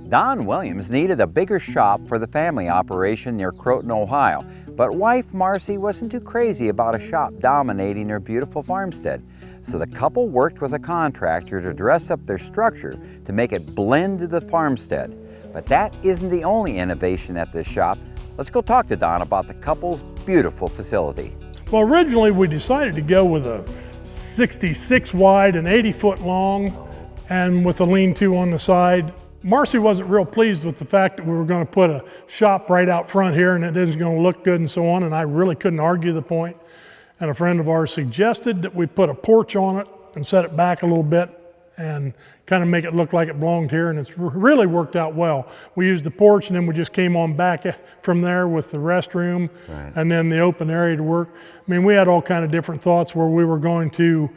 Don Williams needed a bigger shop for the family operation near Croton, Ohio, but wife Marcy wasn't too crazy about a shop dominating their beautiful farmstead. So the couple worked with a contractor to dress up their structure to make it blend to the farmstead. But that isn't the only innovation at this shop. Let's go talk to Don about the couple's beautiful facility. Well, originally we decided to go with a 66 wide and 80 foot long and with a lean-to on the side. Marcy wasn't real pleased with the fact that we were going to put a shop right out front here and it isn't going to look good and so on, and I really couldn't argue the point. And a friend of ours suggested that we put a porch on it and set it back a little bit and kind of make it look like it belonged here, and it's really worked out well. We used the porch and then we just came on back from there with the restroom and then the open area to work. I mean, we had all kind of different thoughts where we were going to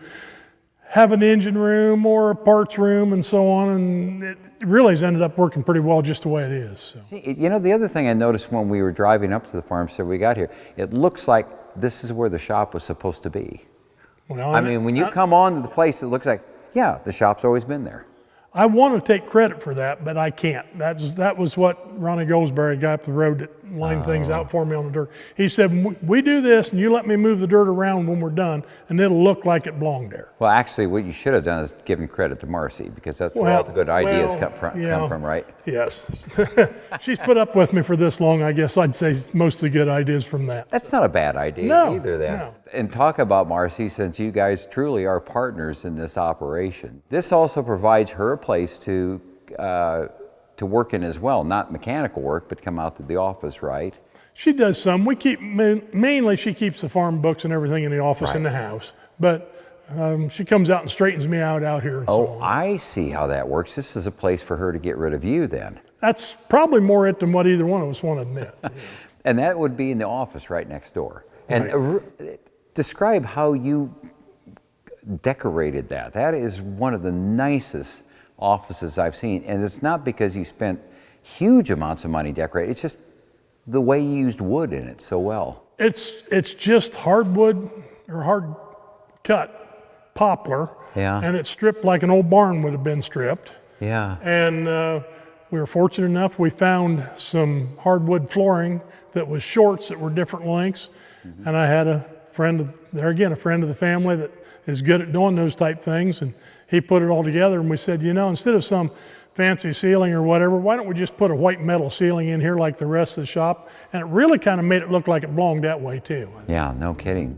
have an engine room or a parts room and so on, and it really has ended up working pretty well just the way it is. So. See, you know, the other thing I noticed when we were driving up to the farmstead we got here, it looks like this is where the shop was supposed to be. Well, I mean, when you come on to the place, it looks like, yeah, the shop's always been there. I want to take credit for that, but I can't. That was what Ronnie Goldsberry, guy up the road that lined things out for me on the dirt. He said, we do this and you let me move the dirt around when we're done and it'll look like it belonged there. Well, actually, what you should have done is given credit to Marcy, because that's where all the good ideas come from, right? Yes. She's put up with me for this long. I guess I'd say most of the good ideas from that. That's not a bad idea either then. No. And talk about Marcy, since you guys truly are partners in this operation. This also provides her a place to work in as well, not mechanical work, but come out to the office, right? She does some. We keep, mainly she keeps the farm books and everything in the office in the house, but she comes out and straightens me out here and so on. I see how that works. This is a place for her to get rid of you then. That's probably more it than what either one of us want to admit. And that would be in the office right next door. And describe how you decorated that. That is one of the nicest offices I've seen, and it's not because you spent huge amounts of money decorating. It's just the way you used wood in it so well. It's just hardwood or hard cut poplar, and it's stripped like an old barn would have been stripped. Yeah. And we were fortunate enough, we found some hardwood flooring that was shorts that were different lengths, and I had a friend of the family that is good at doing those type things, and he put it all together, and we said, you know, instead of some fancy ceiling or whatever, why don't we just put a white metal ceiling in here like the rest of the shop? And it really kind of made it look like it belonged that way too. Yeah, no kidding.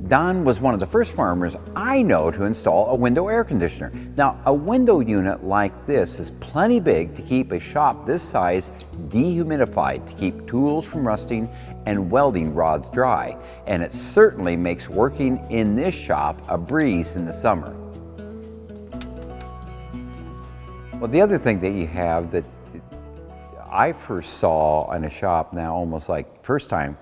Don was one of the first farmers I know to install a window air conditioner. Now, a window unit like this is plenty big to keep a shop this size dehumidified, to keep tools from rusting and welding rods dry. And it certainly makes working in this shop a breeze in the summer. Well, the other thing that you have that I first saw in a shop now, almost like first time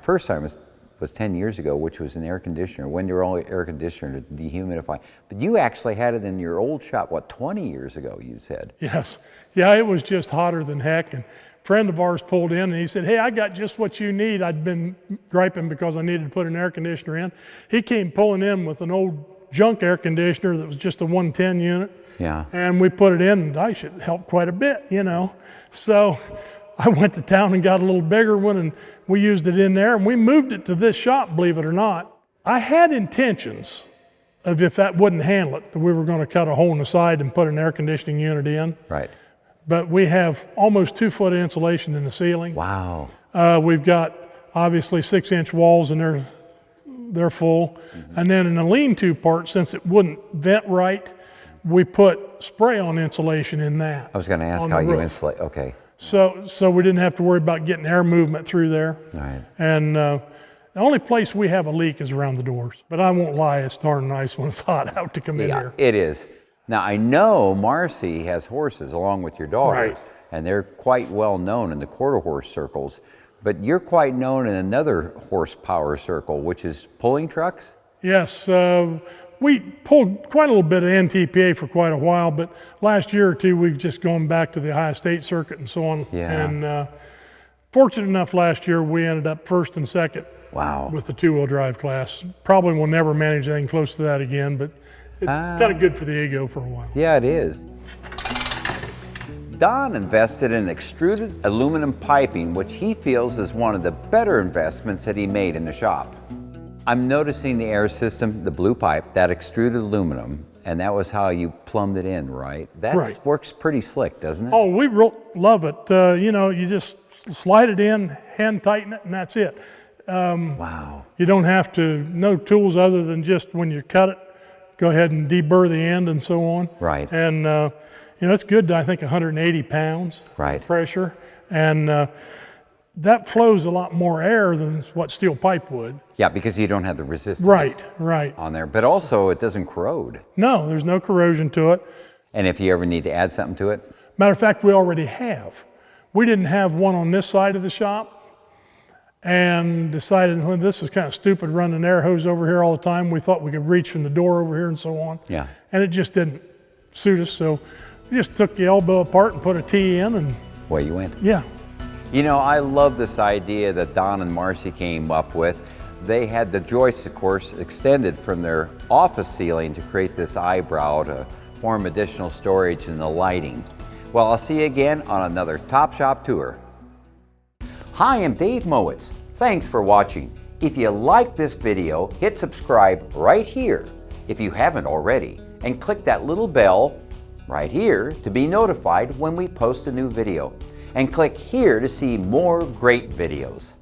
was 10 years ago, which was an air conditioner, window air conditioner to dehumidify. But you actually had it in your old shop, what, 20 years ago, you said? Yes. Yeah, it was just hotter than heck. And a friend of ours pulled in and he said, hey, I got just what you need. I'd been griping because I needed to put an air conditioner in. He came pulling in with an old junk air conditioner that was just a 110 unit. Yeah. And we put it in, and I should help quite a bit, you know. So I went to town and got a little bigger one, and we used it in there, and we moved it to this shop, believe it or not. I had intentions of, if that wouldn't handle it, that we were going to cut a hole in the side and put an air conditioning unit in. Right. But we have almost 2 foot insulation in the ceiling. Wow. We've got obviously 6-inch walls, and they're full. And then in the lean-to part, since it wouldn't vent right, we put spray-on insulation in that. I was going to ask how you insulate. Okay. So we didn't have to worry about getting air movement through there. All right. And the only place we have a leak is around the doors. But I won't lie, it's darn nice when it's hot out to come in here. It is. Now, I know Marcy has horses along with your daughter. Right. And they're quite well known in the quarter horse circles. But you're quite known in another horsepower circle, which is pulling trucks? Yes. We pulled quite a little bit of NTPA for quite a while, but last year or two we've just gone back to the Ohio State circuit and so on. Yeah. And fortunate enough, last year we ended up first and second. Wow. With the 2-wheel drive class. Probably will never manage anything close to that again, but it's kind of good for the ego for a while. Yeah, it is. Don invested in extruded aluminum piping, which he feels is one of the better investments that he made in the shop. I'm noticing the air system, the blue pipe, that extruded aluminum, and that was how you plumbed it in, right? That works pretty slick, doesn't it? Oh, we love it. You know, you just slide it in, hand tighten it, and that's it. Wow. You don't have to, no tools other than just when you cut it, go ahead and deburr the end and so on. Right. And, you know, it's good to, I think, 180 pounds pressure. And that flows a lot more air than what steel pipe would. Yeah, because you don't have the resistance right on there. But also, it doesn't corrode. No, there's no corrosion to it. And if you ever need to add something to it? Matter of fact, we already have. We didn't have one on this side of the shop and decided, well, this is kind of stupid running an air hose over here all the time. We thought we could reach from the door over here and so on. Yeah. And it just didn't suit us, so we just took the elbow apart and put a T in and... Away you went. Yeah. You know, I love this idea that Don and Marcy came up with. They had the joists, of course, extended from their office ceiling to create this eyebrow to form additional storage in the lighting. Well, I'll see you again on another Top Shop tour. Hi, I'm Dave Mowitz. Thanks for watching. If you like this video, hit subscribe right here if you haven't already, and click that little bell right here to be notified when we post a new video. And click here to see more great videos.